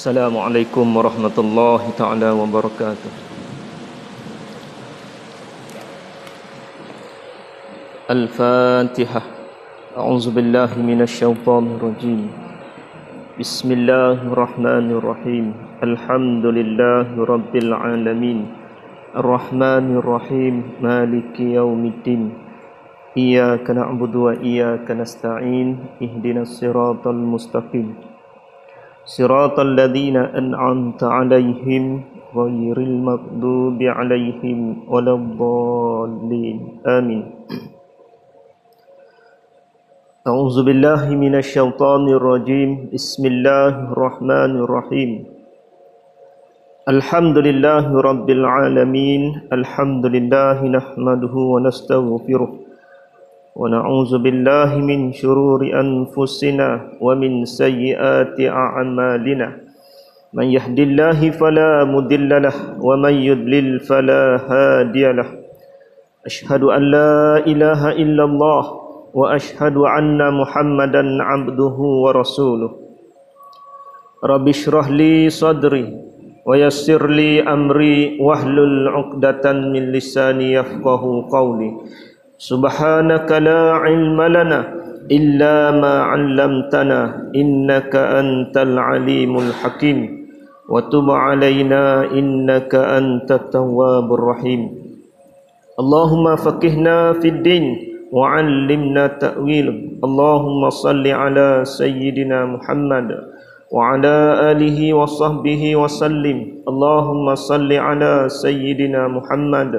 Assalamualaikum warahmatullahi taala wabarakatuh. Al-Fatihah. A'udzu billahi minasyaitonir rajim. Bismillahirrahmanirrahim. Alhamdulillahi rabbil alamin. Ar-Rahmanir Rahim. Maliki yaumiddin. Iyyaka na'budu wa iyyaka nasta'in. Ihdinas siratal mustaqim. Siratal ladzina an'amta 'alaihim ghairil maghdubi 'alaihim waladdallin. Amin. A'udzu billahi minasyaitonir rajim. Bismillahirrahmanirrahim. Alhamdulillahi rabbil alamin. Alhamdulillahi nahmaduhu wa nastaghfiruh. Wa na'udzu billahi min syururi anfusina wa min sayyiati a'malina. Man yahdihillahu fala mudilla lahu wa man yudlil fala hadiya lahu. Asyhadu an la ilaha illallah wa asyhadu anna Muhammadan 'abduhu wa rasuluh. Rabbi shrah li sadri wa yassir li amri wahlul 'uqdatan min lisani yafqahu qawli. Subhanaka la ilma lana illa ma 'allamtana innaka antal alimul hakim wa tub 'alaina innaka antat tawwabur rahim. Allahumma faqihna fid din wa 'allimna ta'wil. Allahumma salli ala sayyidina Muhammad wa ala alihi wa sahbihi wa sallim. Allahumma salli ala sayyidina Muhammad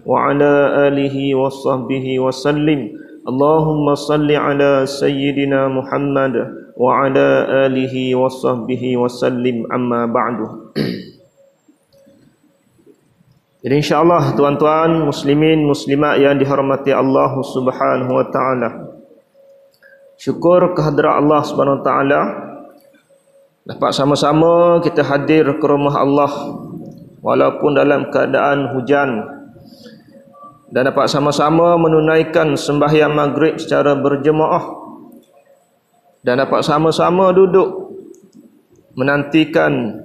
wa ala alihi wa sahbihi wa sallim. Allahumma salli ala sayyidina Muhammad wa ala alihi wa sahbihi wa sallim. Amma ba'du. Jadi insyaAllah tuan-tuan muslimin muslimat yang dihormati Allah Subhanahu wa taala, syukur kehadrat Allah Subhanahu wa taala dapat sama-sama kita hadir ke rumah Allah walaupun dalam keadaan hujan, dan dapat sama-sama menunaikan sembahyang maghrib secara berjemaah, dan dapat sama-sama duduk menantikan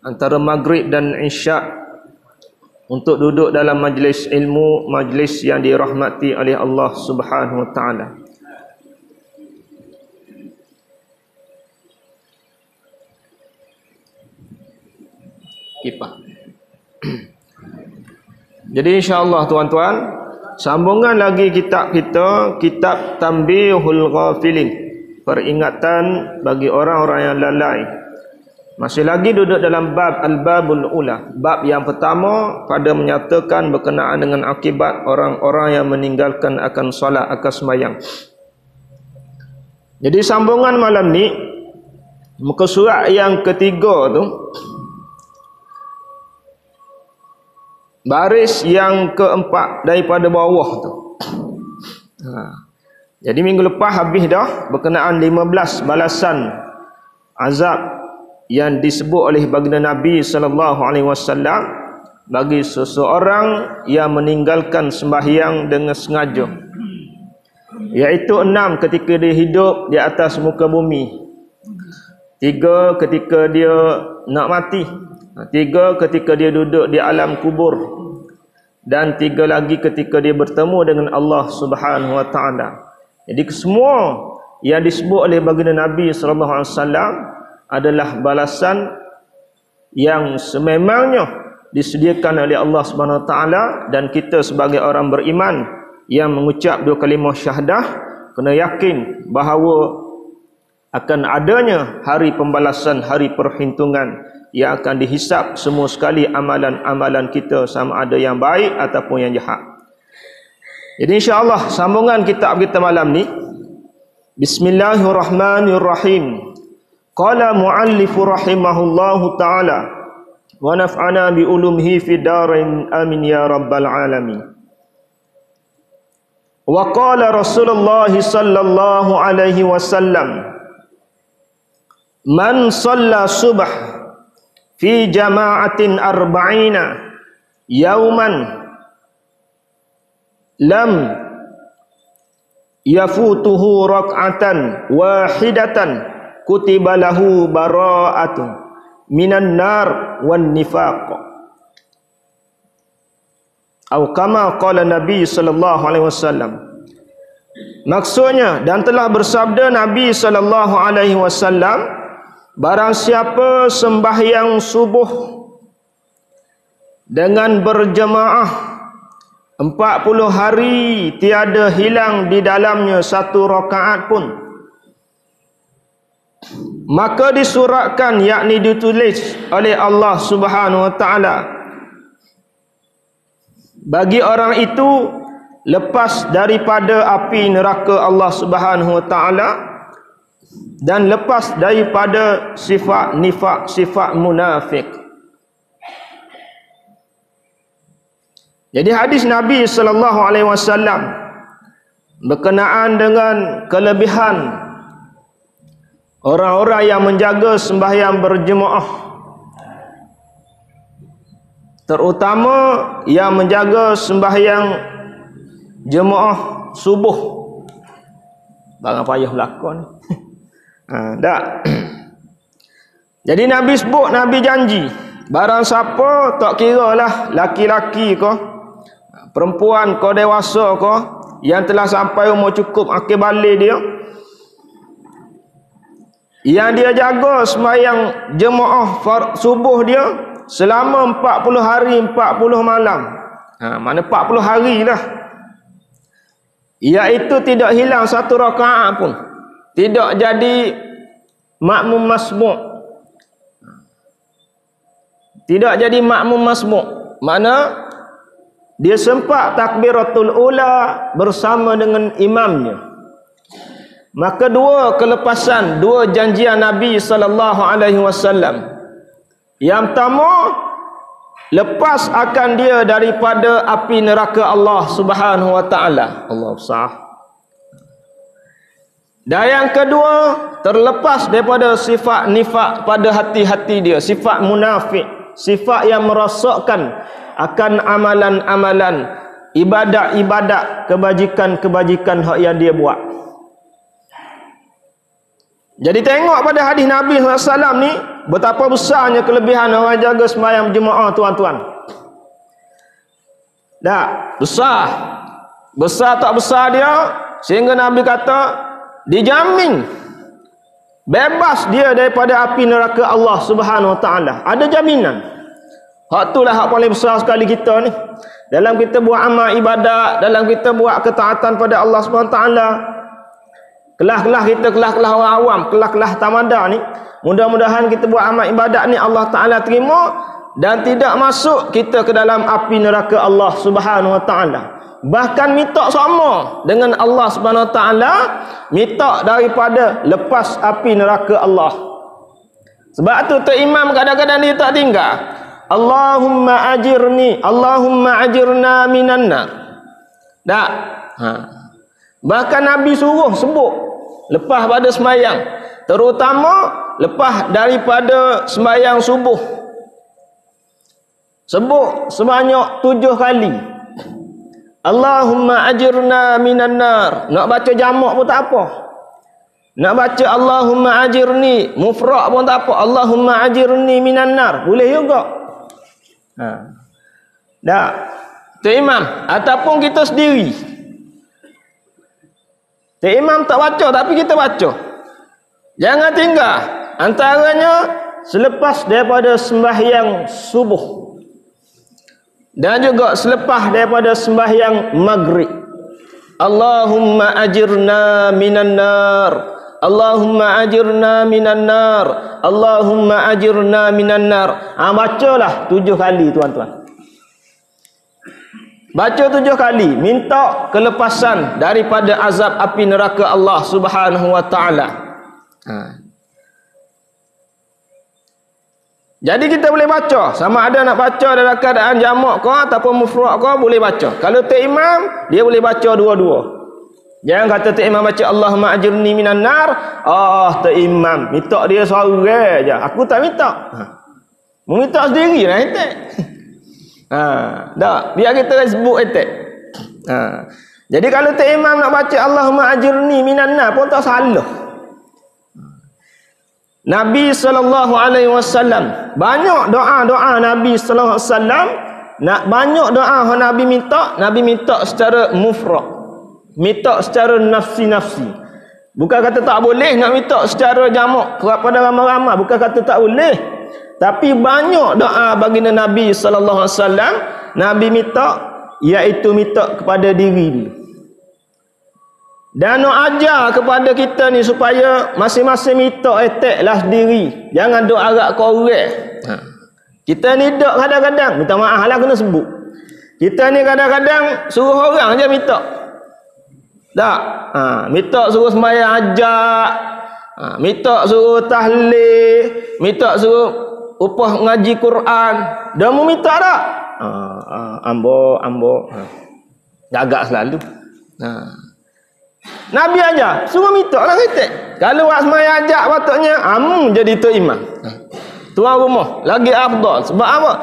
antara maghrib dan isyak untuk duduk dalam majlis ilmu, majlis yang dirahmati oleh Allah Subhanahu wa taala. Kipah. Jadi insya-Allah tuan-tuan, sambungan lagi kitab kita, kitab Tanbihul Ghafilin, peringatan bagi orang-orang yang lalai. Masih lagi duduk dalam bab Al-Babul Ula. Bab yang pertama pada menyatakan berkenaan dengan akibat orang-orang yang meninggalkan akan solat, akan sembahyang. Jadi sambungan malam ni, muka surat yang ketiga tu, baris yang keempat daripada bawah tu. Jadi minggu lepas habis dah berkenaan 15 balasan azab yang disebut oleh baginda Nabi sallallahu alaihi wasallam bagi seseorang yang meninggalkan sembahyang dengan sengaja, iaitu 6 ketika dia hidup di atas muka bumi, 3 ketika dia nak mati, 3 ketika dia duduk di alam kubur, dan 3 lagi ketika dia bertemu dengan Allah Subhanahu wa taala. Jadi semua yang disebut oleh baginda Nabi sallallahu alaihi wasallam adalah balasan yang sememangnya disediakan oleh Allah Subhanahu wa taala, dan kita sebagai orang beriman yang mengucap 2 kalimah syahadah kena yakin bahawa akan adanya hari pembalasan, hari perhitungan yang akan dihisap semua sekali amalan-amalan kita, sama ada yang baik ataupun yang jahat. Jadi insya-Allah sambungan kitab kita malam ni, Bismillahirrahmanirrahim. Qala muallifu rahimahullahu ta'ala wa naf'ana bi ulumihi fi darain amin ya rabbal alamin. Wa qala Rasulullah sallallahu alaihi wasallam, man shalla subh fi jama'atin arba'ina yauman lam yafutuhu rak'atan wahidatan kutiba lahu bara'atun minan nar wan nifaq. Atau kama qala Nabi sallallahu alaihi wasallam. Maksudnya, dan telah bersabda Nabi sallallahu alaihi wasallam, barang siapa sembahyang subuh dengan berjemaah 40 hari tiada hilang di dalamnya satu rakaat pun, maka disuratkan, yakni ditulis oleh Allah Subhanahu wa taala bagi orang itu lepas daripada api neraka Allah Subhanahu wa taala dan lepas daripada sifat nifak, sifat munafik. Jadi hadis Nabi sallallahu alaihi wasallam berkenaan dengan kelebihan orang-orang yang menjaga sembahyang berjemaah, terutama yang menjaga sembahyang jemaah subuh. Barang payah berlakon. Tak. Jadi Nabi sebut, Nabi janji, barang siapa, tak kira lah laki-laki ke, perempuan ke, dewasa ke, yang telah sampai umur cukup akhir balik dia, yang dia jaga sembahyang jemaah subuh dia selama 40 hari 40 malam. Mana 40 hari lah. Iaitu tidak hilang satu rakaat pun. Tidak jadi makmum masmu'. Tidak jadi makmum masmu'. Mana dia sempat takbiratul ula bersama dengan imamnya. Maka dua kelepasan, dua janjian Nabi sallallahu alaihi wasallam. Yang pertama, lepas akan dia daripada api neraka Allah Subhanahu wa taala. Allah besar. Dan yang kedua, terlepas daripada sifat nifak pada hati-hati dia, sifat munafik, sifat yang merosakkan akan amalan-amalan, ibadat-ibadat, kebajikan-kebajikan hak yang dia buat. Jadi tengok pada hadis Nabi SAW ni, betapa besarnya kelebihan orang jaga sembahyang jemaah, tuan-tuan. Tak, besar. Besar tak besar dia, sehingga Nabi kata, dijamin bebas dia daripada api neraka Allah Subhanahu wa taala. Ada jaminan. Hak itulah hak paling besar sekali kita ni. Dalam kita buat amal ibadat, dalam kita buat ketaatan pada Allah Subhanahu wa taala. Kelah-kelah kita, kelah-kelah orang awam, kelah-kelah tamada ni, mudah-mudahan kita buat amal ibadat ni Allah Ta'ala terima dan tidak masuk kita ke dalam api neraka Allah Subhanahu wa taala. Bahkan minta sama dengan Allah Subhanahu wa taala, minta daripada lepas api neraka Allah. Sebab tu imam kadang-kadang dia tak tinggal, Allahumma ajirni, Allahumma ajirna minan nar. Tak. Bahkan Nabi suruh sebut lepas pada sembahyang, terutama lepas daripada sembahyang subuh, sebut sebanyak 7 kali, Allahumma ajirna minan nar. Nak baca jamak pun tak apa, nak baca Allahumma ajirni mufrad pun tak apa, Allahumma ajirni minan nar boleh juga. Tak, tu imam ataupun kita sendiri. Tak, imam tak baca tapi kita baca. Jangan tinggal. Antaranya selepas daripada sembahyang subuh dan juga selepas daripada sembahyang maghrib. Allahumma ajirna minan nar, Allahumma ajirna minan nar, Allahumma ajirna minan nar. Bacalah 7 kali, tuan-tuan. Baca 7 kali, minta kelepasan daripada azab api neraka Allah Subhanahu wa taala. Jadi kita boleh baca, sama ada nak baca dalam keadaan jamak ke ataupun mufrad ke, boleh baca. Kalau tak imam, dia boleh baca dua-dua. Jangan kata tak imam baca Allahumma ajirni minan nar, tak imam minta dia seorang je. Aku tak minta. Minta sendirilah ente. Tak, biar kita sebut etek. Jadi kalau tak imam nak baca Allahumma ajirni minan nar pun tak salah. Nabi sallallahu alaihi wasallam, banyak doa-doa Nabi sallallahu alaihi wasallam, nak banyak doa yang Nabi minta secara mufrad, minta secara nafsi-nafsi. Bukan kata tak boleh nak minta secara jamak kepada ramai-ramai, bukan kata tak boleh. Tapi banyak doa baginda Nabi sallallahu alaihi wasallam Nabi minta, iaitu minta kepada diri dulu. Dan nak ajar kepada kita ni supaya masing-masing minta eteklah sendiri. Jangan duk harap ke orang. Kita ni duk kadang-kadang, minta maaf lah kena sebut. Kita ni kadang-kadang suruh orang je minta. Tak? Minta suruh sembahyang ajak. Minta suruh tahlil. Minta suruh upah ngaji Quran. Dah mau minta tak? Ambo. Agak selalu. Nabi aja suruh minta lah kita. Kalau buat sembahyang ajak patutnya jadi tu imam. Tuan rumah lagi afdal. Sebab apa?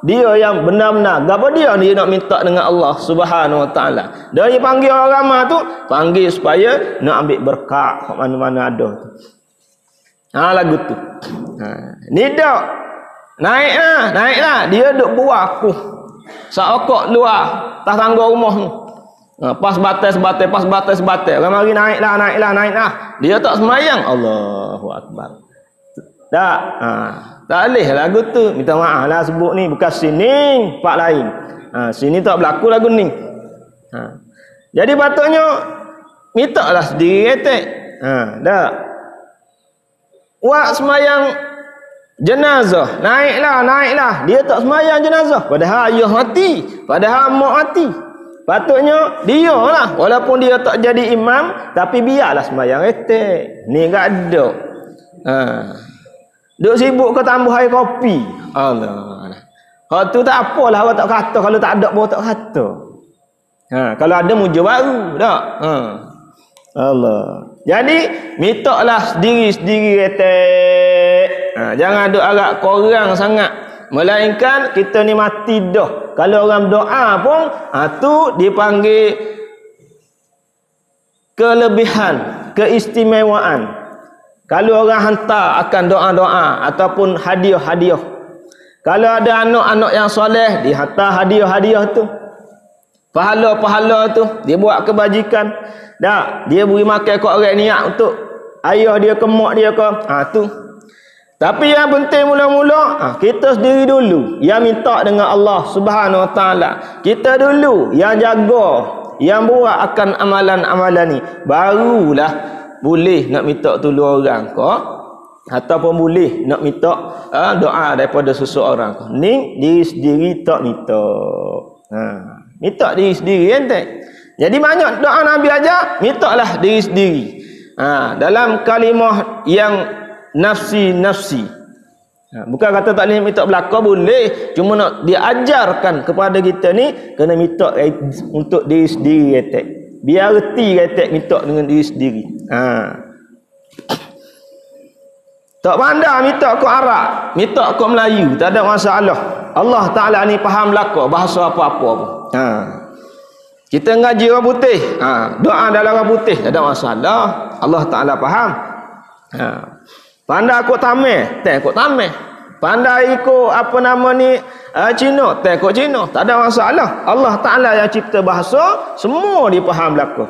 Dia yang benar-benar. Gapo dia nak minta dengan Allah Subhanahu Wa Taala. Dia panggil orang ramai tu, panggil supaya nak ambil berkat kat mana-mana ada tu. Lagu tu. Ni dak. Naiklah. Dia duk buah aku. Sakok luar atas tangga rumah tu. Pas batas. Orang mari naiklah. Dia tak semayang. Allahu Akbar. Tak. Tak boleh lagu tu. Minta maaf lah sebut ni. Bukan sini, pak lain. Sini tak berlaku lagu ni. Jadi patutnya minta lah sendiri ketek. Tak. Buat semayang jenazah. Naiklah. Dia tak semayang jenazah. Padahal ayah mati. Padahal mak mati. Patutnya dia lah. Walaupun dia tak jadi imam, tapi biarlah semayang ketek. Ni tak ada. Duk sibuk ke tambah air kopi. Allah. Hak tu tak apalah awak tak kata, kalau tak ada pun tak kata. Kalau ada muja baru, tak? Allah. Jadi mintalah sendiri-sendiri ketek. Jangan duk harap korang sangat. Melainkan kita ni mati dah. Kalau orang doa pun tu dipanggil kelebihan, keistimewaan. Kalau orang hantar akan doa-doa ataupun hadiah-hadiah. Kalau ada anak-anak yang soleh, dihantar hadiah-hadiah tu. Pahala-pahala tu, dia buat kebajikan. Tak, dia beri makan kat orang niat untuk ayah dia ke mak dia ke. Tu. Tapi yang penting mula-mula, kita sendiri dulu yang minta dengan Allah Subhanahu Wa Taala. Kita dulu yang jaga, yang buat akan amalan-amalan ni. Barulah boleh nak minta tolong orang ke, ataupun boleh nak minta doa daripada seseorang ke. Ni diri sendiri tak minta. Minta diri sendiri ente. Jadi banyak doa Nabi aja, mintalah diri sendiri. Dalam kalimah yang nafsi. Bukan kata tak boleh minta belaka, boleh. Cuma nak diajarkan kepada kita ni, kena minta untuk diri sendiri ente. Biar reti ketek minta dengan diri sendiri. Tak pandai minta ke Arab, minta ke Melayu, tak ada masalah. Allah Ta'ala ni faham belaka bahasa apa-apa pun. Kita ngaji orang putih, doa dalam orang putih, tak ada masalah. Allah Ta'ala faham. Pandai ikut tameh, ikut tameh. Pandai ikut apa nama ni Cina, ikut Cina, tak ada masalah. Allah Ta'ala yang cipta bahasa, semua dia faham belaka.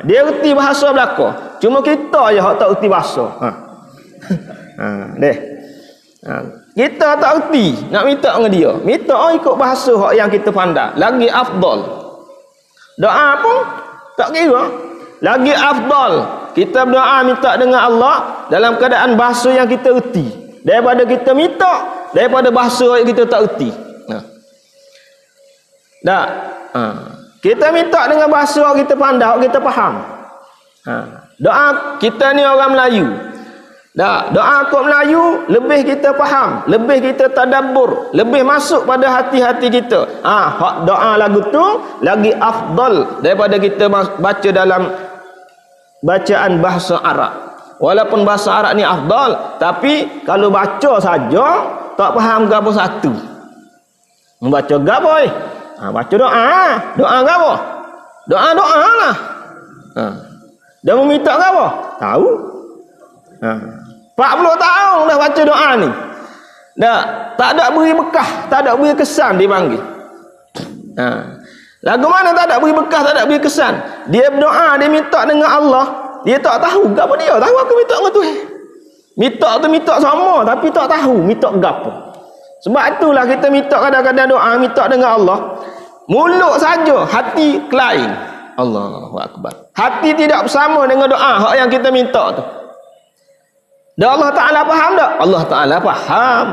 Dia reti bahasa belaka. Cuma kita je hak tak reti bahasa. Kita tak reti nak minta dengan dia. Minta ikut bahasa hak yang kita pandai. Lagi afdal. Doa pun tak kira. Lagi afdal kita berdoa minta dengan Allah dalam keadaan bahasa yang kita reti, daripada kita minta daripada bahasa yang kita tak reti. Kita minta dengan bahasa yang kita pandai, yang kita faham. Doa kita ni orang Melayu. Doa kod Melayu lebih kita faham, lebih kita tadabbur, lebih masuk pada hati-hati kita. Hak doa lagu tu lagi afdal daripada kita baca dalam bacaan bahasa Arab. Walaupun bahasa Arab ni afdal, tapi kalau baca saja tak faham gapo satu. Membaca gapo baca doa. Doa gapo? Doa lah. Dia meminta gapo? Tahu. 40 tahun dah baca doa ni. Dah, tak ada beri bekah, tak ada beri kesan dia panggil. Lagu mana tak ada beri bekah, tak ada beri kesan. Dia berdoa, dia minta dengan Allah, dia tak tahu gapo dia, tahu aku minta dengan Tuhan. Minta tu minta sama tapi tak tahu minta gapo. Sebab itulah kita minta kadang-kadang doa minta dengan Allah. Mulut saja, hati lain. Allahu akbar. Hati tidak bersama dengan doa hak yang kita minta tu. Dan Allah Ta'ala faham tak? Allah Ta'ala faham.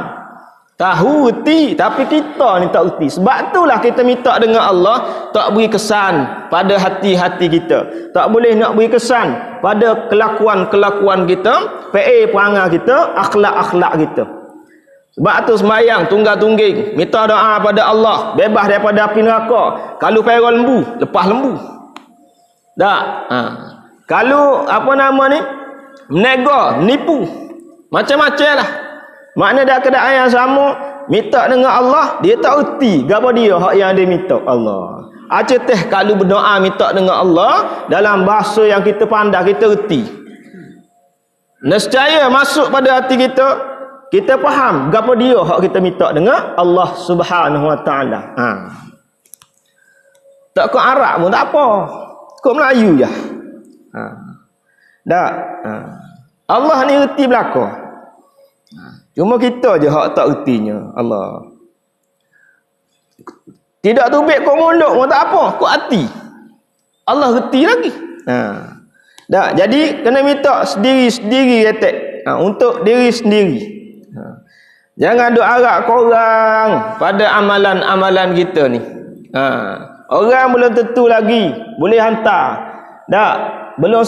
Tahu reti, tapi kita ni tak reti. Sebab itulah kita minta dengan Allah tak beri kesan pada hati-hati kita. Tak boleh nak beri kesan pada kelakuan-kelakuan kita, perangai kita, akhlak-akhlak kita. Sebab tu sembahyang tunggal-tungging, minta doa pada Allah, bebas daripada api neraka. Kalau perah lembu, lepas lembu. Tak. Kalau apa nama ni? Menega, nipu. Macam-macam lah. Makna dah keadaan yang sama, minta dengan Allah, dia tak erti gapo dia hak yang dia minta Allah. Aceteh kalau berdoa minta dengan Allah dalam bahasa yang kita pandai, kita erti. Nescaya masuk pada hati kita, kita faham gapo dia hak kita minta dengan Allah Subhanahu Wa Taala. Tak kau Arab pun tak apa. Kau Melayu je. Tak. Allah ni erti belaka. Cuma kita je hak tak ertinya. Allah. Tidak tubik kau mulut pun tak apa, kau hati. Allah erti lagi. Tak. Jadi kena minta sendiri-sendiri ketek. Untuk diri sendiri. Jangan duk harap korang pada amalan-amalan kita ni. Orang belum tentu lagi boleh hantar. Tak. Belum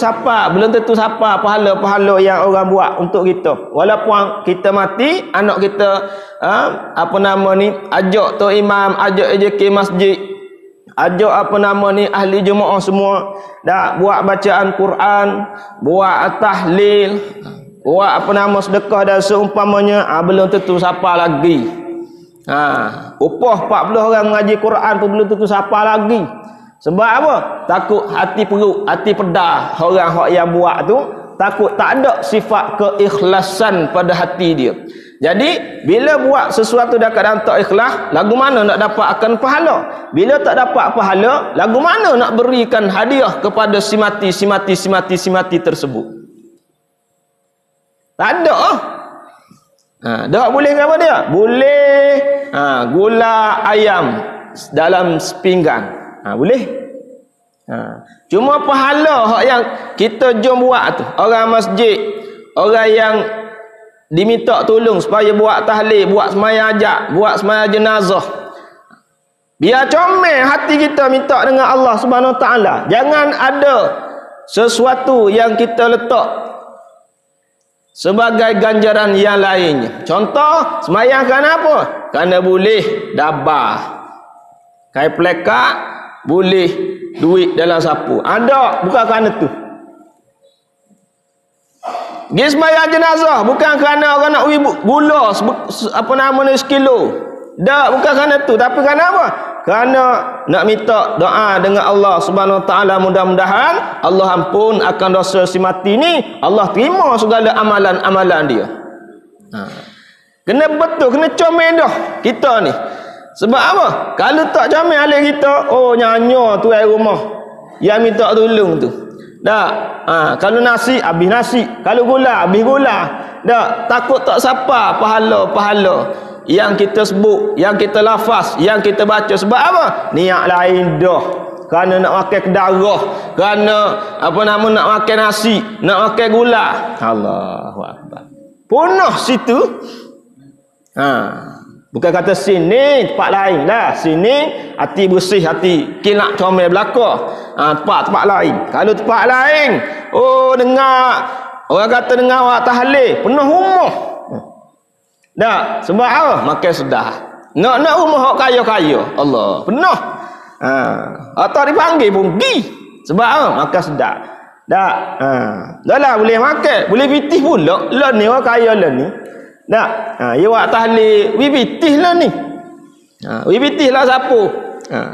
tentu siapa pahala-pahala yang orang buat untuk kita. Walaupun kita mati, anak kita ajak tu imam, ajak AJK masjid, ajak ahli jemaah semua, dah buat bacaan Quran, buat tahlil, buat sedekah dan seumpamanya, belum tentu siapa lagi. Upah 40 orang mengaji Quran pun belum tentu siapa lagi. Sebab apa? Takut hati perut, hati pedah orang yang buat tu, takut tak ada sifat keikhlasan pada hati dia. Jadi bila buat sesuatu dah keadaan tak ikhlas, lagu mana nak dapat akan pahala? Bila tak dapat pahala, lagu mana nak berikan hadiah kepada si mati tersebut? Tak ada. Tak boleh apa dia? Boleh gula ayam dalam sepinggan. Boleh. Cuma pahala hak yang kita jom buat tu, orang masjid, orang yang diminta tolong supaya buat tahlil, buat sembahyang hajat, buat sembahyang jenazah, biar comel hati kita minta dengan Allah Subhanahu Taala. Jangan ada sesuatu yang kita letak sebagai ganjaran yang lainnya. Contoh, sembahyang kerana apa? Kerana boleh dabah, kai plekat, boleh duit dalam sapu. Ada, bukan kerana tu. Pergi sembahyang jenazah bukan kerana orang nak gula sekilo. Tak, bukan kerana tu, tapi kerana apa? Kerana nak minta doa dengan Allah Subhanahu Wa Taala, mudah-mudahan Allah ampun akan dosa si mati ni, Allah terima segala amalan-amalan dia. Kena betul, kena comel dah kita ni. Sebab apa? Kalau tak comel alik kita, nyanyo tu air rumah yang minta tolong tu. Tak. Kalau nasi, habis nasi. Kalau gula, habis gula. Tak. Takut tak siapa pahala-pahala yang kita sebut, yang kita lafaz, yang kita baca. Sebab apa? Niat lain dah. Kerana nak makan kedarah, kerana nak makan nasi, nak makan gula. Allahu Akbar. Punah situ. Bukan kata sini tempat lain lah. Sini hati bersih, hati kinak comel belaka. Tempat lain. Kalau tempat lain, dengar orang kata dengar awak tahlil, penuh rumah. Tak, sebab apa? Makan sudah. Nak rumah hak kaya-kaya. Allah, penuh. Atau dipanggil pun pergi. Sebab apa? Makan sedap. Tak. Dah lah boleh makan, boleh pitih pula. Lah ni orang kaya lah ni. Tak. Ya buat tahlil, wibitih lah ni. Wibitih lah siapa?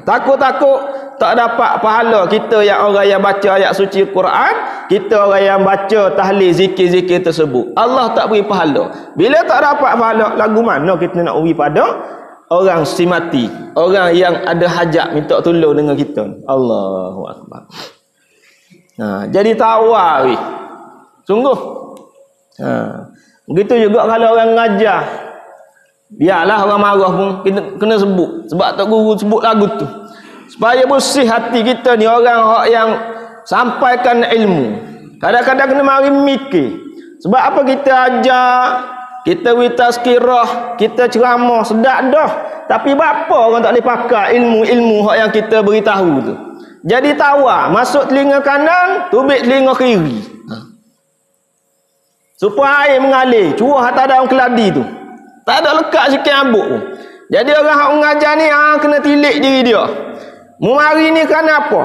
Takut-takut tak dapat pahala kita yang orang yang baca ayat suci Quran, kita orang yang baca tahlil zikir-zikir tersebut. Allah tak beri pahala. Bila tak dapat pahala, lagu mana kita nak beri pada orang si mati, orang yang ada hajat minta tolong dengan kita. Allahu akbar. Jadi tawar weh. Sungguh. Begitu juga kalau orang ngajar. Biarlah orang marah pun kena sebut. Sebab tak guru sebut lagu tu. Supaya bersih hati kita ni orang yang sampaikan ilmu. Kadang-kadang kena mari mikir. Sebab apa kita ajar, kita beri tazkirah, kita ceramah, sedap dah. Tapi apa orang tak boleh pakai ilmu-ilmu yang kita beritahu tu. Jadi tawar, masuk telinga kanan, tubik telinga kiri. Supaya air mengalir, curah atas daun keladi tu. Tak ada lekat sikit ambuk pun. Jadi orang yang mengajar ni kena tilik diri dia. Mari ni kerana apa?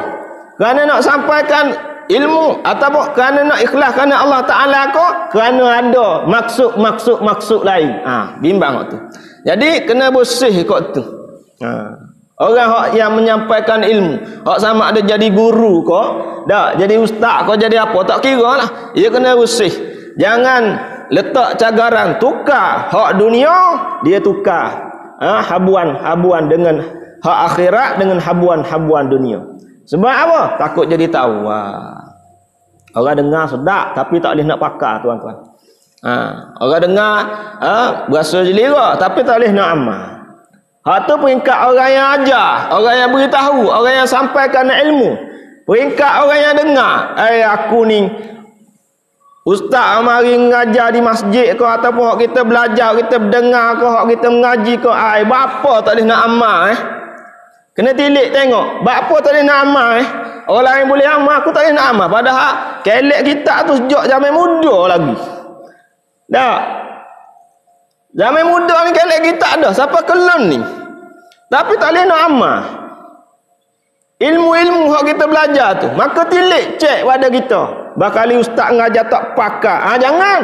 Kerana nak sampaikan ilmu ataupun kerana nak ikhlas kerana Allah Ta'ala ko? Kerana ada maksud lain. Bimbang tu. Jadi kena bersih kot tu. Orang yang menyampaikan ilmu, sama ada jadi guru ko, dak jadi ustaz ko, jadi apa, tak kira lah. Ia kena bersih. Jangan letak cagaran tukar hak dunia, dia tukar habuan dengan hak akhirat dengan habuan dunia. Sebab apa? Takut jadi tahu. Orang dengar sedap tapi tak boleh nak pakar, tuan-tuan. Orang dengar berasa jelira tapi tak boleh nak amal. Hak tu peringkat orang yang ajar, orang yang beritahu, orang yang sampaikan ilmu. Peringkat orang yang dengar. Aku ni ustaz mari mengajar di masjid kau ataupun hak kita belajar, kita berdengar kau, hak kita mengaji kau, bapa tak boleh nak amal Kena tilik tengok. Bapa tak boleh nak amal Orang lain boleh amal, aku tak boleh nak amal. Padahal kelek kita tu sejak zaman muda lagi. Tak. Zaman muda ni kelek kita dah. Siapa kelon ni? Tapi tak boleh nak amal. Ilmu-ilmu yang kita belajar tu. Maka tilik cek pada kita. Bakali ustaz ngajar tak pakar. Jangan.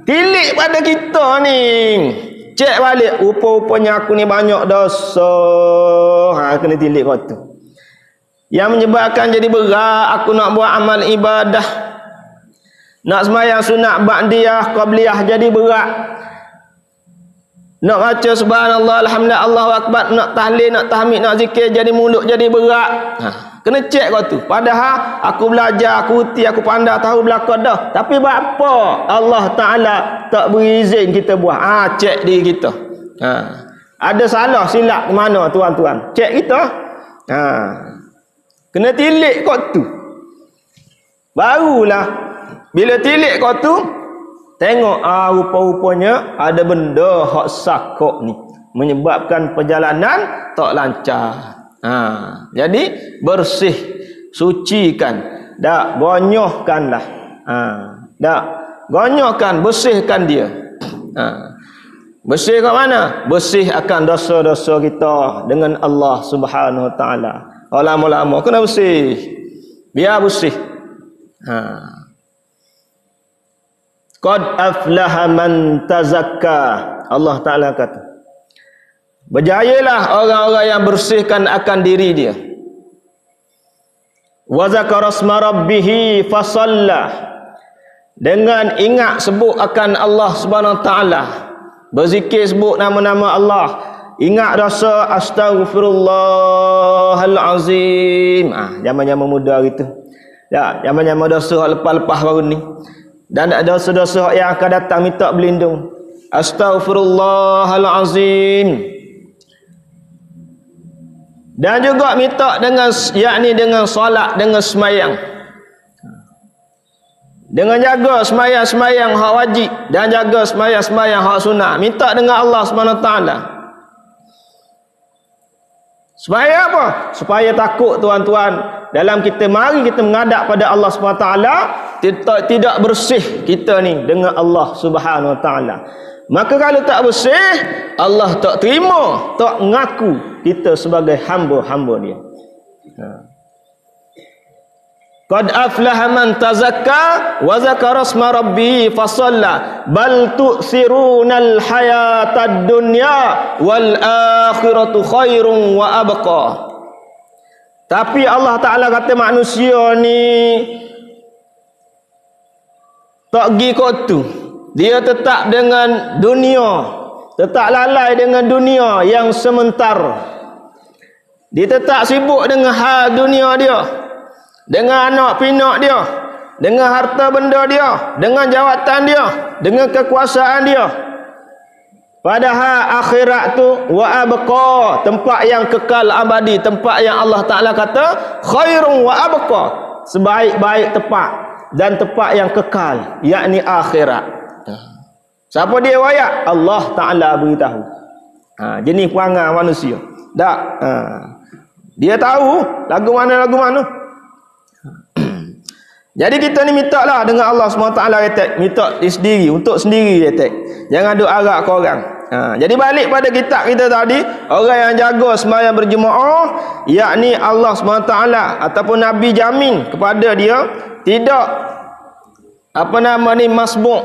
Tilik pada kita ni. Cek balik. Rupa-rupanya aku ni banyak dosa. Kena tilik kau tu. Yang menyebabkan jadi berat. Aku nak buat amal ibadah. Nak sembahyang sunat ba'diyah, qabliyah jadi berat. Nak baca subhanallah, alhamdulillah, Allahu akbar, nak tahlil, nak tahmid, nak zikir, jadi mulut jadi berat. Kena cek kau tu. Padahal aku belajar, aku reti, aku pandai, tahu belakang dah. Tapi apa Allah Ta'ala tak beri izin kita buat? Cek diri kita. Ada salah silap ke mana, tuan-tuan? Cek kita. Kena tilik kau tu. Barulah bila tilik kau tu, tengok rupa-rupanya ada benda hak sakok ni menyebabkan perjalanan tak lancar. Jadi bersih, sucikan, dak gonyohkanlah. Dak gonyohkan, bersihkan dia. Bersih kat mana? Bersih akan dosa-dosa kita dengan Allah Subhanahu Wa Taala. Lama-lama kena bersih. Biar bersih. Qad aflaha man tazakka. Allah Ta'ala kata, berjayalah orang-orang yang bersihkan akan diri dia. Wa zakara asma rabbih fasalla. Dengan ingat sebut akan Allah Subhanahu Wa Ta'ala. Berzikir sebut nama-nama Allah. Ingat dosa astaghfirullahalazim. Zaman-zaman muda gitu. Ya, zaman-zaman dosa lepas-lepas baru ni. Dan ada dosa-dosa yang akan datang minta berlindung. Astaghfirullahalazim. Dan juga minta dengan dengan solat, dengan semayang. Dengan jaga semayang-semayang hak wajib dan jaga semayang-semayang hak sunat. Minta dengan Allah Subhanahu Wa Taala. Supaya apa? Supaya takut, tuan-tuan, dalam kita mari kita menghadap pada Allah Subhanahu Wa Taala, tidak bersih kita ni dengan Allah Subhanahu Wa Taala. Maka kalau tak bersih, Allah tak terima, tak ngaku kita sebagai hamba-hamba dia. Qad aflaha man tazakka wa zakara asma rabbih fasalla bal tu'thirunal hayatad dunya wal akhiratu khairun wa abqa. Tapi Allah Ta'ala kata manusia ni tak pergi kot tu. Dia tetap dengan dunia, tetap lalai dengan dunia yang sementara. Dia tetap sibuk dengan hal dunia dia, dengan anak pinak dia, dengan harta benda dia, dengan jawatan dia, dengan kekuasaan dia. Padahal akhirat tu wa abqa, tempat yang kekal abadi, tempat yang Allah Ta'ala kata khairun wa abqa, sebaik-baik tempat dan tempat yang kekal, yakni akhirat. Siapa dia wayak? Allah Ta'ala beritahu. Jenis perangai manusia. Tak. Dia tahu lagu mana. Jadi kita ni minta lah dengan Allah SWT retek, minta sendiri, untuk sendiri retek. Jangan duk harap ke orang. Jadi balik pada kitab kita tadi, orang yang jaga sembahyang berjemaah, yakni Allah SWT ataupun Nabi jamin kepada dia tidak masbuk,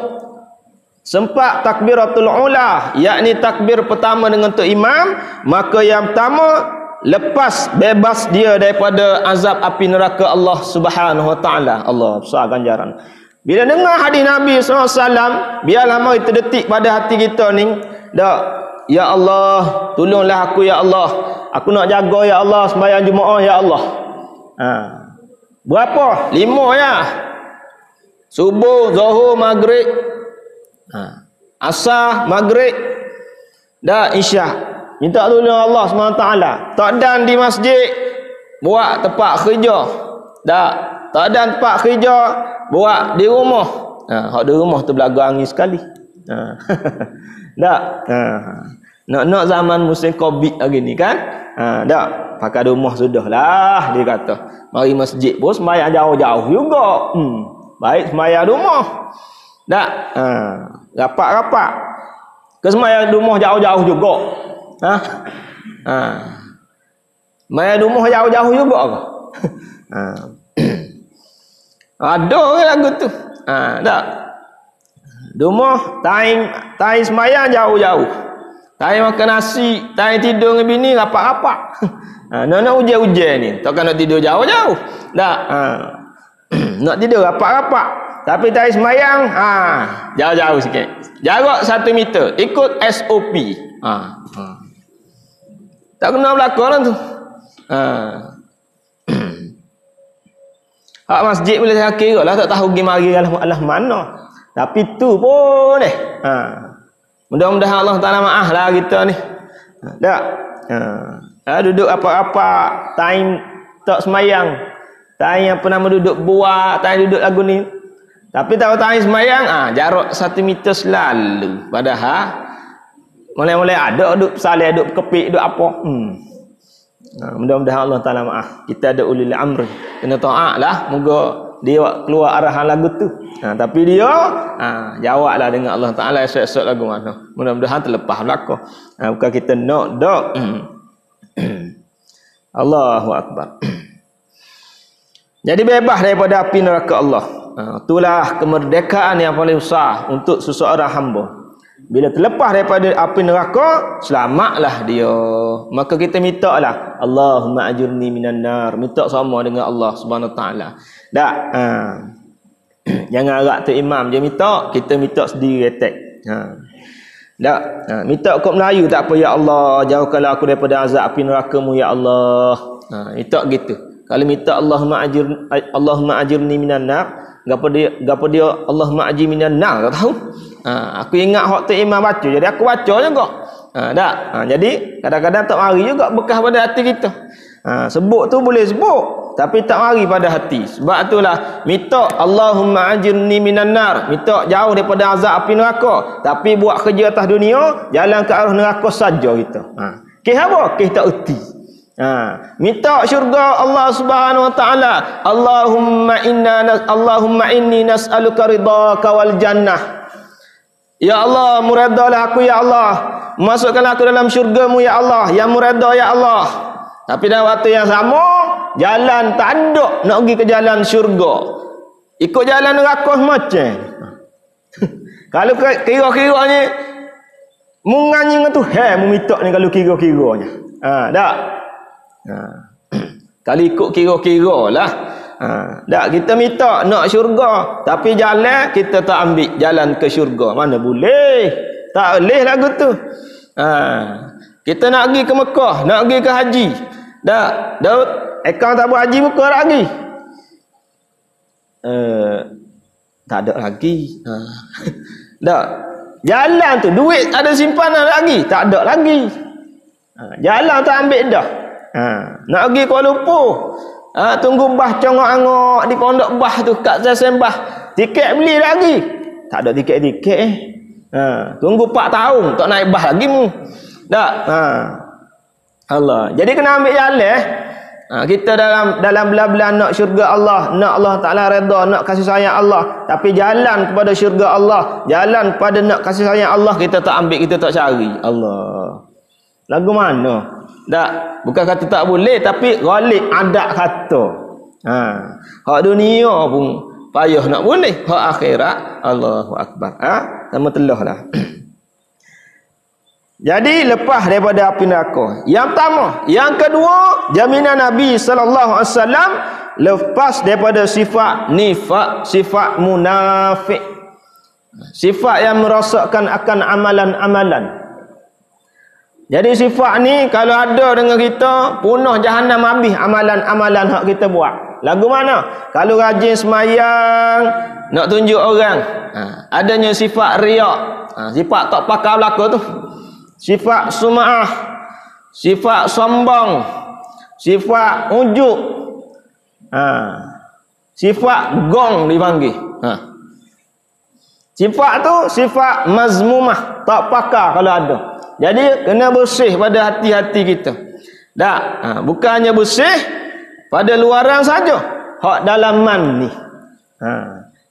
sempat takbiratul ula, yakni takbir pertama dengan tok imam, maka yang pertama lepas bebas dia daripada azab api neraka Allah Subhanahu Wa Taala. Allah besar ganjaran. Bila dengar hadis Nabi SAW, biarlah mari terdetik pada hati kita ni, dak, ya Allah, tolonglah aku ya Allah. Aku nak jaga ya Allah sembahyang Jumaat ya Allah. Berapa? 5 ya. Subuh, Zuhur, Maghrib, Asar, Maghrib, dak Isyak. Minta tolong Allah SWT. Tak dan di masjid, buat tempat kerja. Tak dan tempat kerja, buat di rumah. Hak di rumah tu belaga angin sekali. Tak. Nak zaman musim Covid lagi ni kan. Tak. Pakai rumah sudahlah, dia kata. Mari masjid pun sembahyang jauh-jauh juga. Baik sembahyang rumah. Tak. Rapat-rapat. Ke sembahyang rumah jauh-jauh juga. Maya rumah jauh-jauh juga ke? Ada ke lagu tu? Tak. Rumah time sembahyang jauh-jauh. Time makan nasi, time tidur dengan bini rapat-rapat. Nak hujan-hujan ni, takkan nak tidur jauh-jauh. Tak. Nak tidur rapat-rapat. Tapi time sembahyang jauh-jauh sikit. Jarak 1 meter, ikut SOP. Tak kena berlaku lah tu. Hak masjid boleh saya kira lah, tak tahu pergi mari alah mana. Tapi tu pun mudah-mudahan Allah Ta'ala maaf lah kita ni. Tak. Duduk apa-apa, time tak semayang, time apa nama duduk buat, time duduk lagu ni. Tapi tahu time semayang, jarak 1 meter selalu. Padahal mulai-mulai ada duk salih, duk kepik, duk apa. Mudah-mudahan Allah Ta'ala maaf. Kita ada ulil amri, kena taat lah. Moga dia keluar arahan lagu tu. Tapi dia jawablah dengan Allah Ta'ala esok-esok lagu mana. Mudah-mudahan terlepas belakang. Bukan kita nak dok. Allahu Akbar. Jadi bebas daripada api neraka Allah. Itulah kemerdekaan yang paling besar untuk seseorang hamba. Bila terlepas daripada api neraka, selamatlah dia. Maka kita minta lah, Allahumma ajurni minan nar. Minta sama dengan Allah Subhanahu Wa Taala. Tak. Jangan harap tu imam je minta, kita minta sendiri retek. Tak. Minta kod Melayu tak apa, ya Allah, jauhkanlah aku daripada azab api neraka-Mu ya Allah. Minta gitu. Kalau minta Allahumma ajurni minan nar, gapo dia Allahumma ajirni minan nar, tak tahu. Aku ingat hak tu imam baca, jadi aku baca juga. Tak. Jadi kadang-kadang tak mari juga bekas pada hati kita. Sebut tu boleh sebut, tapi tak mari pada hati. Sebab itulah minta Allahumma ajirni minan nar, minta jauh daripada azab api neraka, tapi buat kerja atas dunia, jalan ke arah neraka saja kita. Kes apa? Kes tak erti. Minta syurga Allah Subhanahu Wa Taala. Allahumma inni nas'aluka ridhaka wal jannah. Ya Allah, muredalah aku ya Allah. Masukkanlah aku dalam syurga-Mu ya Allah, yang mureda ya Allah. Tapi dalam waktu yang sama, jalan tak ada nak pergi ke jalan syurga. Ikut jalan neraka macam. Kalau kira-kiranya menganying tu, mu minta ni kalau kira-kiranya. Tak. Kalau ikut kira-kira lah. Tak, kita minta nak syurga, tapi jalan kita tak ambil jalan ke syurga. Mana boleh? Tak boleh lagu tu. Kita nak pergi ke Mekah, nak pergi ke haji. Tak, Daud, akaun tabung haji buka lagi. Tak ada lagi. Tak. Jalan tu duit ada simpanan lagi, tak ada lagi. Jalan tu ambil dah. Nak pergi Kuala Lumpur. Tunggu bah congok-angok di pondok bah tu kat sembah. Tiket beli lagi. Tak ada tiket-tiket tunggu 4 tahun tak naik bah lagi mu. Tak. Allah. Jadi kena ambil jalan. Kita dalam belah-belah nak syurga Allah, nak Allah Taala redha, nak kasih sayang Allah, tapi jalan kepada syurga Allah, jalan kepada nak kasih sayang Allah kita tak ambil, kita tak cari. Allah. Lagu mana? Tak, bukan kata tak boleh, tapi ghalib adat kata. Hak dunia pun payah nak boleh, hak akhirat Allahu akbar. Sama telahlah. Jadi lepas daripada api neraka. Yang pertama, yang kedua, jaminan Nabi sallallahu alaihi wasallam lepas daripada sifat nifaq, sifat munafik. Sifat yang merosakkan akan amalan-amalan. Jadi sifat ni kalau ada dengan kita, punah jahanam habis amalan-amalan hak kita buat. Lagu mana? Kalau rajin semayang, nak tunjuk orang, adanya sifat riak, sifat tak pakar belaka tu. Sifat sum'ah, sifat sombong, sifat ujuk, sifat gong dipanggil. Sifat tu sifat mazmumah, tak pakar kalau ada. Jadi kena bersih pada hati-hati kita. Tak, bukannya bersih pada luaran saja, hak dalaman ni.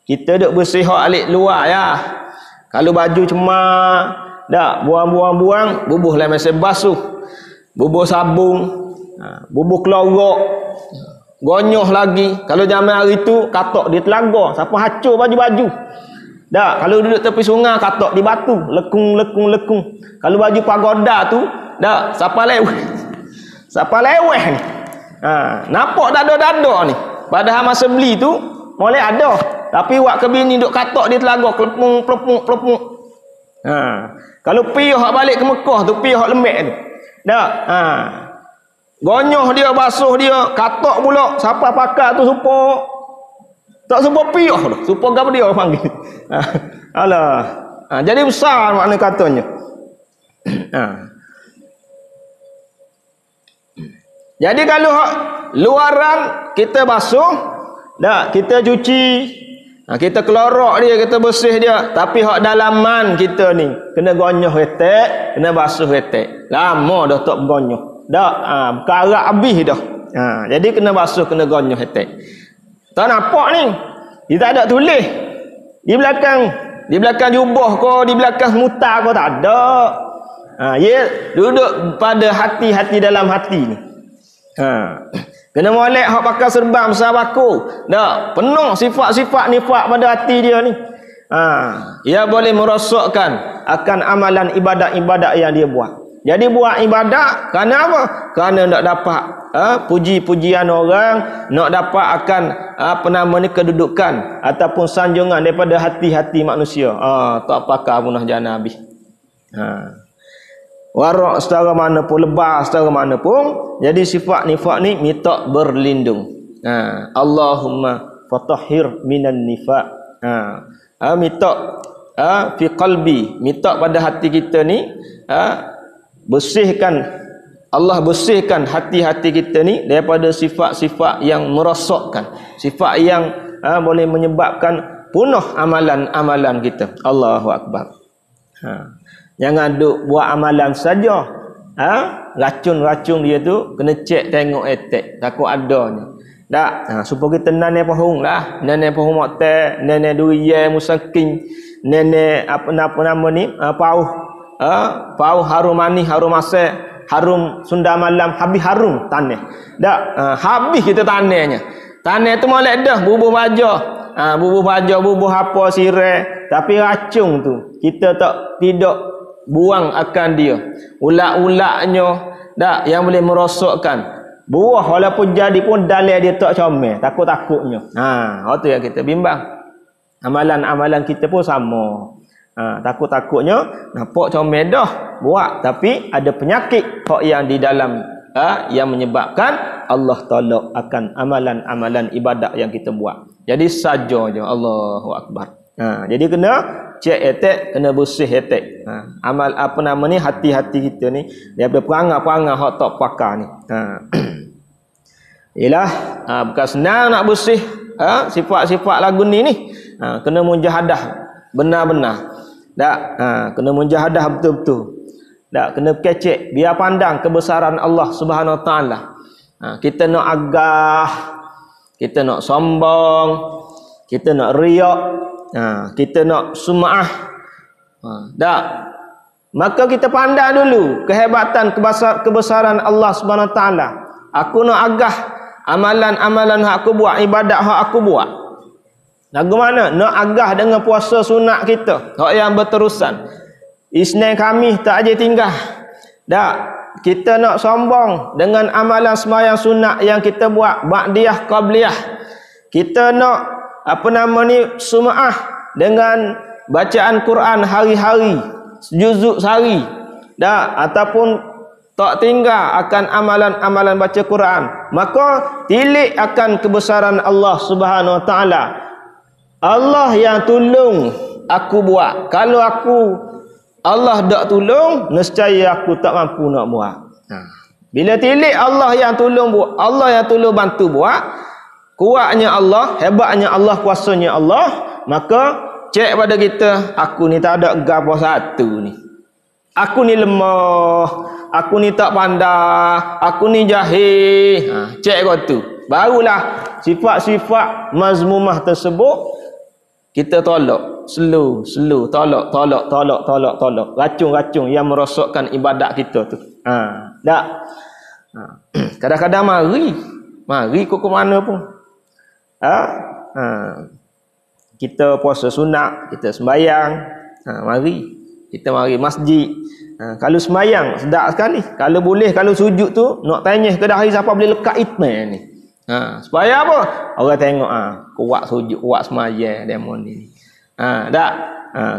Kita duk bersih hak alik luar ya. Kalau baju cemar, dak buang-buang, bubuh lah mesin basuh, bubuh sabung, bubuh kelorok, gonyoh lagi. Kalau zaman hari tu katok di telaga, siapa hacur baju-baju. Dak, kalau duduk tepi sungai katok di batu, lekung. Kalau baju pagoda tu, dak, siapa leweh. Siapa leweh ni. Nampak dada-dada ni. Padahal masa beli tu boleh ada, tapi wak kebini duk katok di telaga, kelepung. Kalau pergi hak balik ke Mekah tu, pergi hak lembek tu. Tak. Gonyoh dia, basuh dia, katok pula. Siapa pakar tu supaya tak supaya piyah tu. Supaya gapo dia orang panggil. Alah. Jadi besar makna katanya. Jadi kalau hak luaran kita basuh, dak, kita cuci, kita kelorok dia, kita bersih dia, tapi hak dalaman kita ni kena gonyoh retek, kena basuh retek. Lama dah tak gonyoh. Dak, karak habis dah. Jadi kena basuh, kena gonyoh retek. Tak nampak ni. Kita ada tulis di belakang jubah ko, di belakang muta ko tak ada. Ya duduk pada hati-hati dalam hati ni. Kena molek hak pakai serban besar baku. Dak, penuh sifat-sifat nifak pada hati dia ni. Ia boleh merosakkan akan amalan ibadat-ibadat yang dia buat. Jadi buat ibadat kerana apa? Kerana nak dapat puji-pujian orang, nak dapat akan kedudukan ataupun sanjungan daripada hati-hati manusia. Tak pakar punah jana habis. Warak secara mana pun, lebar secara mana pun. Jadi sifat nifak ni minta berlindung. Allahumma fatahhir minan nifaq. Minta fi qalbi, minta pada hati kita ni bersihkan, Allah bersihkan hati-hati kita ni daripada sifat-sifat yang merosakkan, sifat yang boleh menyebabkan punah amalan-amalan kita. Allahu akbar. Jangan duk buat amalan saja. Racun-racun dia tu kena cek tengok etek, takut adanya. Tak, supaya kita nenek pohong lah, nenek pohong mokte, nenek durian musaking, nenek apa nama ni, pauh harum manis, harum masak, harum Sunda malam, habis harum tanah. Tak, habis kita tanahnya. Tanah tu molek dah bubuh baja, bubuh apa sirai, tapi racun tu kita tidak buang akan dia. Ulat-ulatnya dak yang boleh merosakkan. Buah walaupun jadi pun dalil dia tak comel, takut-takutnya. Itu yang kita bimbang. Amalan-amalan kita pun sama. Takut-takutnya nampak comel dah buat, tapi ada penyakit hak yang di dalam yang menyebabkan Allah tolak akan amalan-amalan ibadat yang kita buat. Jadi saja je Allahu akbar. Jadi kena cek etek, kena bersih etek. Amal apa nama ni, hati-hati kita ni daripada perangai-perangai hak tak pakar ni. Ialah bukan senang nak bersih sifat-sifat lagu ni. Kena mujahadah benar-benar. Tak, kena mujahadah betul-betul. Tak, kena kecek, biar pandang kebesaran Allah Subhanahu Wa Taala. Kita nak agah, kita nak sombong, kita nak riak, kita nak sum'ah. Tak. Maka kita pandang dulu kehebatan kebesaran Allah Subhanahu Wa Taala. Aku nak agah amalan-amalan hak aku buat, ibadat hak aku buat. Lagu mana? Nak agah dengan puasa sunat kita, hak yang berterusan. Isnin Khamis tak aja tinggal. Tak. Kita nak sombong dengan amalan sembahyang sunat yang kita buat, ba'diyah, qabliyah. Kita nak apa nama ni, sum'ah dengan bacaan Quran hari-hari, juzuk sehari. Tak, ataupun tak tinggal akan amalan-amalan baca Quran. Maka tilik akan kebesaran Allah Subhanahu Wa Taala. Allah yang tolong aku buat. Kalau Allah tak tolong, nescaya aku tak mampu nak buat. Bila tilik Allah yang tolong buat, Allah yang tolong bantu buat, kuatnya Allah, hebatnya Allah, kuasanya Allah, maka cek pada kita, aku ni tak ada gapo satu ni. Aku ni lemah, aku ni tak pandai, aku ni jahil. Cek kau tu. Barulah sifat-sifat mazmumah tersebut kita tolak, slow, tolak. Racun-racun yang merosakkan ibadat kita tu. Tak. Kadang-kadang mari kok ke mana pun. Kita puasa sunat, kita sembahyang, mari kita mari masjid. Kalau sembahyang sedap sekali. Kalau boleh, kalau sujud tu nak tanya ke dahi siapa boleh lekat itman ni. Supaya apa? Orang tengok kuat sujud, kuat sembahyang demo ni. Tak.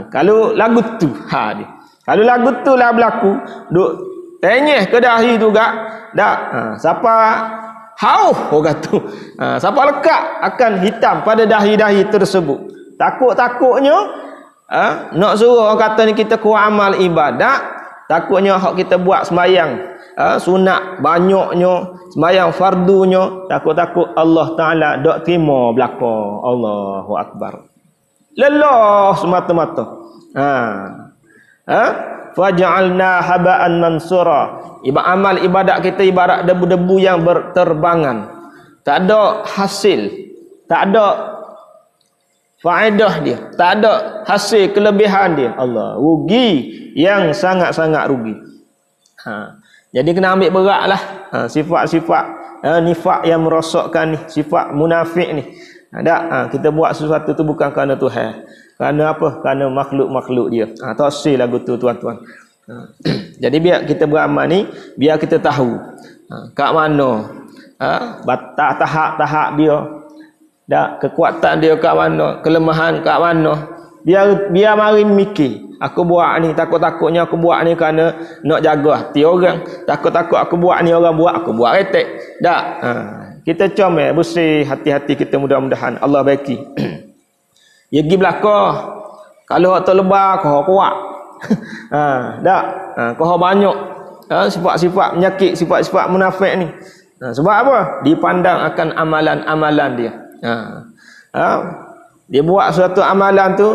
Kalau lagu tu dia. Kalau lagu tu lah berlaku, duk tanya ke dahi tu gak. Tak. Siapa orang tu. Siapa lekat akan hitam pada dahi-dahi tersebut. Takut-takutnya nak suruh orang kata ni kita kuat amal ibadat, takutnya hak kita buat sembahyang sunat banyaknya, sembahyang fardunya, takut-takut Allah Taala dak terima belaka. Allahu akbar. Lelah semata-mata. Faj'alna haba'an mansura. Amal ibadat kita ibarat debu-debu yang berterbangan. Tak ada hasil, tak ada faedah dia, tak ada hasil kelebihan dia. Allah, rugi yang sangat-sangat rugi. Jadi kena ambil beratlah sifat-sifat nifak yang merosakkan ni, sifat munafik ni. Kita buat sesuatu tu bukan kerana Tuhan. Kerana apa? Kerana makhluk-makhluk dia. Tafsir lagu tu tuan-tuan. Jadi biar kita beramal ni, biar kita tahu kat mana batas tahap-tahap dia. Kekuatan dia kat mana, kelemahan kat mana. Biar mari mikir. Aku buat ni, takut-takutnya aku buat ni kerana nak jaga hati orang. Takut-takut aku buat ni, orang buat, aku buat retek. Kita comel, bersih hati-hati kita, mudah-mudahan Allah baiki. Ya pergi belakang. Kalau hak terlebar, kau kuat. Kau banyak sifat-sifat penyakit, sifat-sifat munafik ni. Sebab apa? Dipandang akan amalan-amalan dia. Dia buat suatu amalan tu,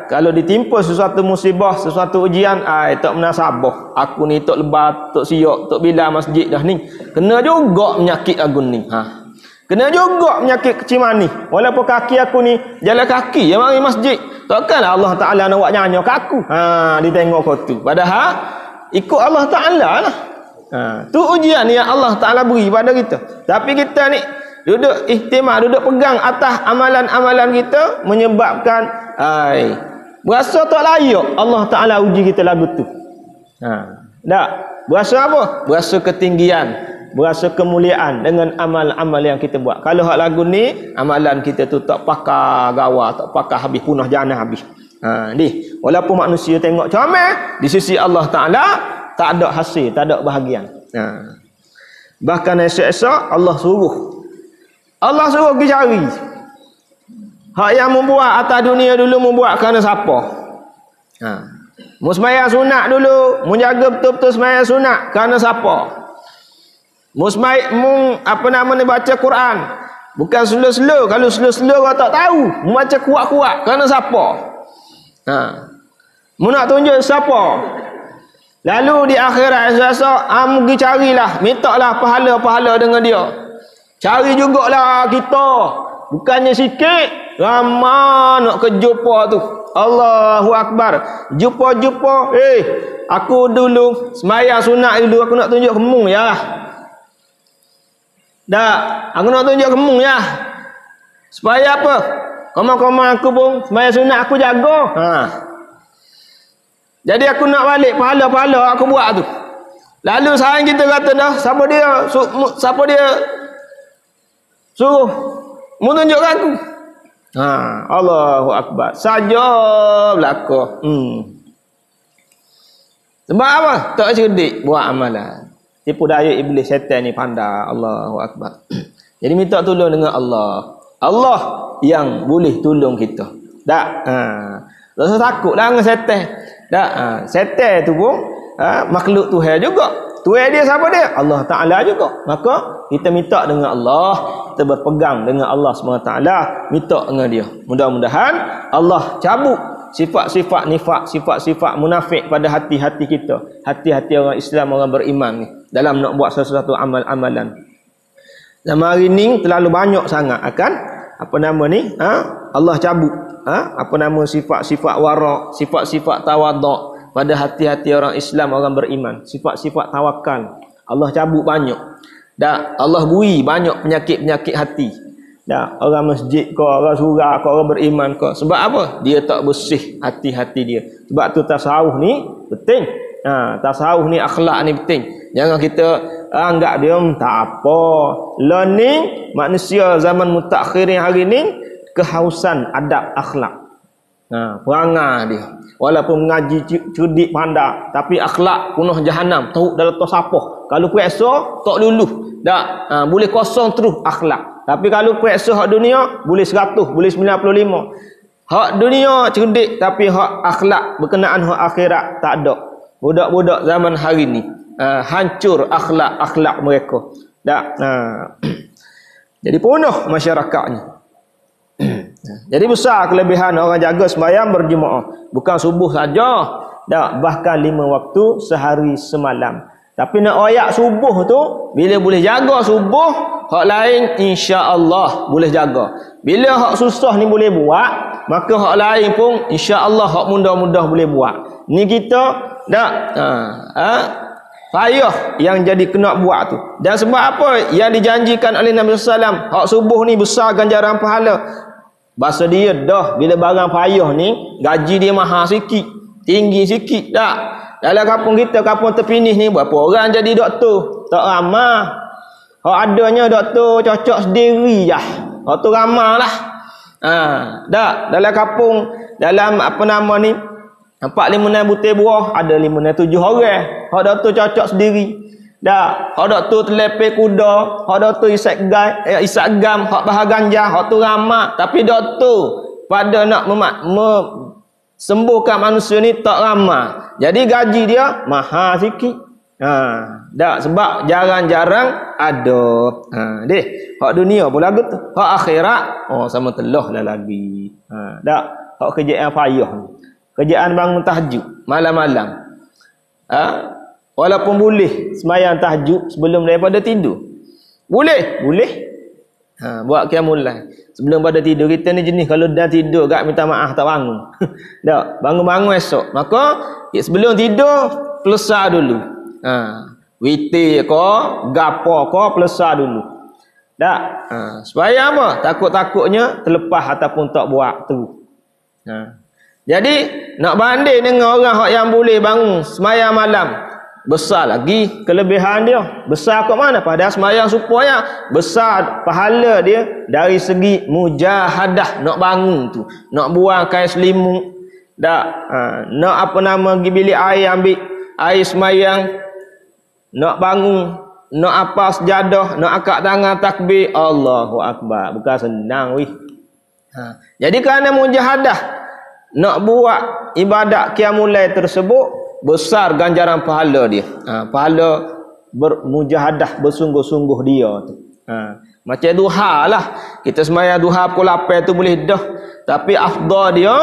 kalau ditimpa sesuatu musibah, sesuatu ujian, tak menasabah. Aku ni tok lebar, tok siok, tok bila masjid dah ni. Kena juga penyakit aku ni. Kena juga penyakit kecil mani. Walaupun kaki aku ni jalan kaki yang mari masjid, takkanlah Allah Taala nak buat nyanyi ke aku. Dia tengok kau tu. Padahal ikut Allah Taala lah. Tu ujian yang Allah Taala beri pada kita. Tapi kita ni duduk ihtimam, duduk pegang atas amalan-amalan kita, menyebabkan berasa tak layak Allah Taala uji kita lagu tu. Tak. Berasa apa? Berasa ketinggian berasa kemuliaan dengan amal-amal yang kita buat. Kalau hak lagu ni, amalan kita tu tak pakar gawa, tak pakar habis, punah jana habis. Ni, walaupun manusia tengok comel, di sisi Allah Ta'ala tak ada hasil, tak ada bahagian. Bahkan esok-esok Allah suruh pergi cari. Hak yang membuat atas dunia dulu membuat kerana siapa? Mu sembahyang sunat dulu, mu jaga betul-betul sembahyang sunat kerana siapa? Mu baca Quran. Bukan slow-slow. Kalau slow-slow kau tak tahu. Mu baca kuat-kuat kerana siapa? Mu nak tunjuk siapa? Lalu di akhirat esok mu pergi carilah, mintalah pahala-pahala dengan dia. Cari jugalah kita. Bukannya sikit, ramai nak ke jumpa tu. Allahu Akbar. Jumpa-jumpa. Aku dulu sembahyang sunat dulu, aku nak tunjuk kamu ya. Aku nak tunjuk kamu ya. Supaya apa? Koma-koma aku pun sembahyang sunat aku jaga. Jadi aku nak balik pahala-pahala aku buat tu. Lalu sekarang kita kata dah, siapa dia suruh mu tunjuk aku. Allahu Akbar. Saja belaka. Sebab apa? Tak cerdik buat amalan. Tipu daya iblis syaitan ni pandai. Allahu Akbar. Jadi minta tolong dengan Allah. Allah yang boleh tolong kita. Tak? Rasa takutlah dengan syaitan. Tak? Syaitan tu pun makhluk Tuhan juga. Tuhan dia siapa dia? Allah Ta'ala juga. Maka kita minta dengan Allah, kita berpegang dengan Allah SWT, minta dengan dia. Mudah-mudahan Allah cabut sifat-sifat nifak, sifat-sifat munafik pada hati-hati kita, hati-hati orang Islam, orang beriman ni, dalam nak buat sesuatu amalan. Zaman hari ni terlalu banyak sangat akan Allah cabut sifat-sifat warak, sifat-sifat tawaduk pada hati-hati orang Islam, orang beriman. Sifat-sifat tawakal Allah cabut banyak. Allah bui banyak penyakit-penyakit hati. Orang masjid ke, orang surau ke, orang beriman ke. Sebab apa? Dia tak bersih hati-hati dia. Sebab tu tasawuf ni penting. Tasawuf ni, akhlak ni penting. Jangan kita anggap dia tak apa. Learning manusia zaman mutakhirin hari ni kehausan adab akhlak. Perangai dia. Walaupun mengaji cerdik pandai, tapi akhlak penuh jahanam, tahu dalam tu siapa. Kalau periksa tak luluh. Boleh kosong terus akhlak. Tapi kalau periksa hak dunia boleh 100, boleh 95. Hak dunia cerdik, tapi hak akhlak berkenaan hak akhirat tak ada. Budak-budak zaman hari ni hancur akhlak mereka. Jadi penuh masyarakatnya. Jadi besar kelebihan orang jaga sembahyang berjemaah. Bukan subuh saja, bahkan 5 waktu sehari semalam. Tapi nak royak subuh tu, bila boleh jaga subuh, hak lain insya-Allah boleh jaga. Bila hak susah ni boleh buat, maka hak lain pun insya-Allah hak mudah-mudah boleh buat. Ni kita payah yang jadi kena buat tu. Dan sebab apa yang dijanjikan oleh Nabi sallallahu alaihi wasallam, hak subuh ni besar ganjaran pahala. Bahasa dia dah bila barang payah ni gaji dia mahal sikit, tinggi sikit tak. Dalam kampung kita, kampung terpinis ni, berapa orang jadi doktor? Tak ramai. Hak adanya doktor cocok sendiri je. Hak tu ramai lah. Dalam kampung, dalam 4-5 butir buah, ada 5-7 orang. Hak doktor cocok sendiri. Hak doktor terlepeh kuda, hak doktor isap gam, hak bahar ganja, hak tu ramai. Tapi doktor pada nak sembuhkan manusia ni tak ramai. Jadi gaji dia mahal sikit. Sebab jarang-jarang ada. Hak dunia pun lagu tu. Hak akhirat sama telah lah lagi. Hak kerjaan payah ni. Kerjaan bangun tahajud malam-malam. Walaupun boleh sembahyang tahajud sebelum daripada tidur. Boleh. Buat qiyamul lail sebelum pada tidur. Kita ni jenis kalau dah tidur gak minta maaf tak bangun. Bangun-bangun esok. Maka sebelum tidur pelesar dulu. Witir ke, gapo ke, pelesar dulu. Supaya apa? Takut-takutnya terlepas ataupun tak buat tu. Jadi nak banding dengan orang yang boleh bangun sembahyang malam besar lagi kelebihan dia. Besar kat mana? Pada sembahyang supaya besar pahala dia dari segi mujahadah, nak bangun tu, nak buang kain selimut, nak apa nama pergi bilik air, ambil air sembahyang, nak bangun, nak apa sejadah, nak akak tangan takbir, Allahu Akbar. Bukan senang weh. Jadi kerana mujahadah nak buat ibadat qiyamul lail tersebut, besar ganjaran pahala dia. Pahala bermujahadah, bersungguh-sungguh dia tu. Macam duha lah. Kita sembahyang duha pukul 8 tu boleh dah. Tapi afdal dia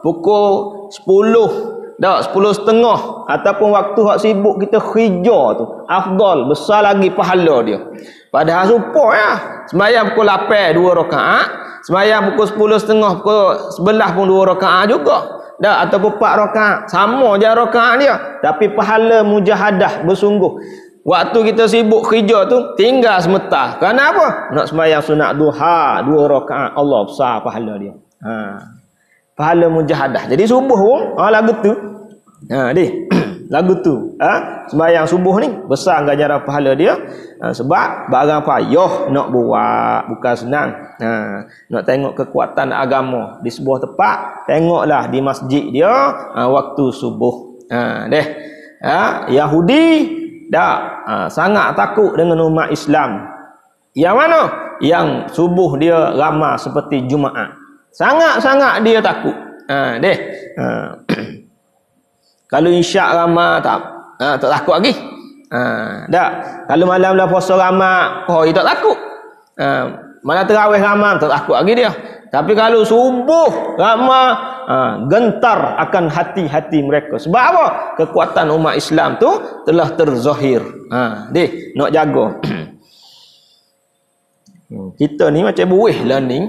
pukul 10, 10.30 ataupun waktu hak sibuk kita khija tu. Afdal, besar lagi pahala dia. Padahal supaya ya, sembahyang pukul 8 2 rakaat, sembahyang pukul 10.30, pukul 11 pun 2 rakaat juga. Ataupun 4 rakaat, sama je rakaat dia. Tapi pahala mujahadah bersungguh. Waktu kita sibuk kerja tu tinggal sementara. Kenapa? Nak sembahyang sunat duha 2 rakaat, Allah besar pahala dia. Pahala mujahadah. Jadi subuh pun lagu tu. Lagu tu. Sembahyang subuh ni besar ganjaran pahala dia. Sebab barang payah nak buat, bukan senang. Nak tengok kekuatan agama di sebuah tempat, tengoklah di masjid dia waktu subuh. Yahudi sangat takut dengan umat Islam. Yang mana? Yang subuh dia ramai seperti Jumaat. Sangat-sangat dia takut. Kalau isyak ramai tak takut lagi. Kalau malam dah puasa ramai, dia tak takut. Malam tarawih ramai, tak takut lagi dia. Tapi kalau subuh ramai, gentar akan hati-hati mereka. Sebab apa? Kekuatan umat Islam tu telah terzahir. Nak jaga. Kita ni macam buih learning.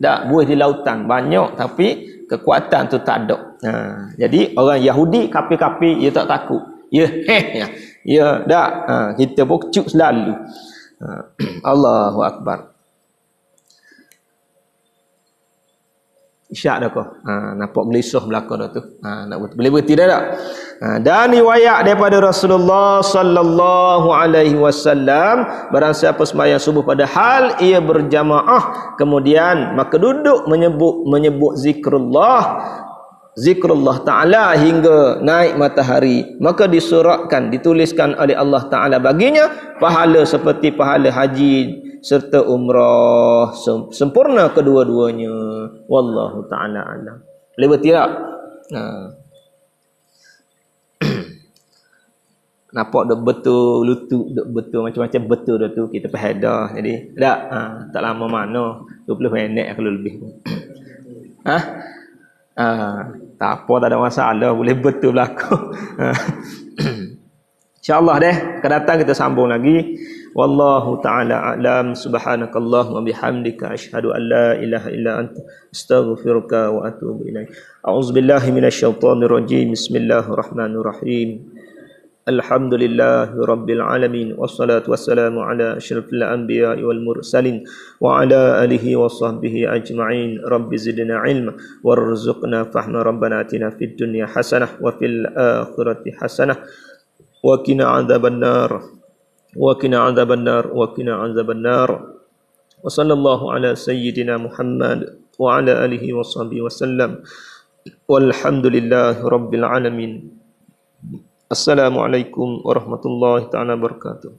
Buih di lautan banyak, tapi kekuatan tu tak ada. Jadi orang Yahudi kapi-kapi dia tak takut. Kita pun cuk selalu. Allahu Akbar. Isyak dah kau. Nampak gelisah belakang dah tu. Boleh berhenti dah tak? Dan riwayat daripada Rasulullah sallallahu alaihi wasallam, barang siapa sembahyang subuh pada hal ia berjamaah, kemudian maka duduk menyebut zikrullah ta'ala hingga naik matahari, maka dituliskan oleh Allah Ta'ala baginya pahala seperti pahala haji serta umrah sempurna kedua-duanya. Wallahu ta'ala alam. Boleh berhenti tak? Nampak dah betul lutut, dah betul macam-macam betul dah tu, kita faham dah. Jadi tak lama mana 20 minit kalau lebih. Tak apa, tak ada masalah, boleh betul belakang. InsyaAllah akan datang kita sambung lagi. Wallahu ta'ala a'lam. Subhanakallahumma bihamdika asyhadu an la ilaha illa anta astaghfiruka wa atubu ilaik. A'udzubillahi minasyaitonir rajim. Bismillahirrahmanirrahim. Alhamdulillahi rabbil alamin, wassalatu wassalamu ala asyrafil anbiya'i wal mursalin wa ala alihi wa sahbihi ajma'in. Rabbi zidna ilma warzuqna fahma. Rabbana atina fid dunya hasanah wa fil akhirati hasanah wa qina adzabannar wa qina adzabannar wa qina adzabannar. Wa sallallahu ala sayyidina Muhammad wa ala alihi wa sahbihi wasallam. Walhamdulillahi rabbil alamin. Assalamualaikum warahmatullahi ta'ala wabarakatuh.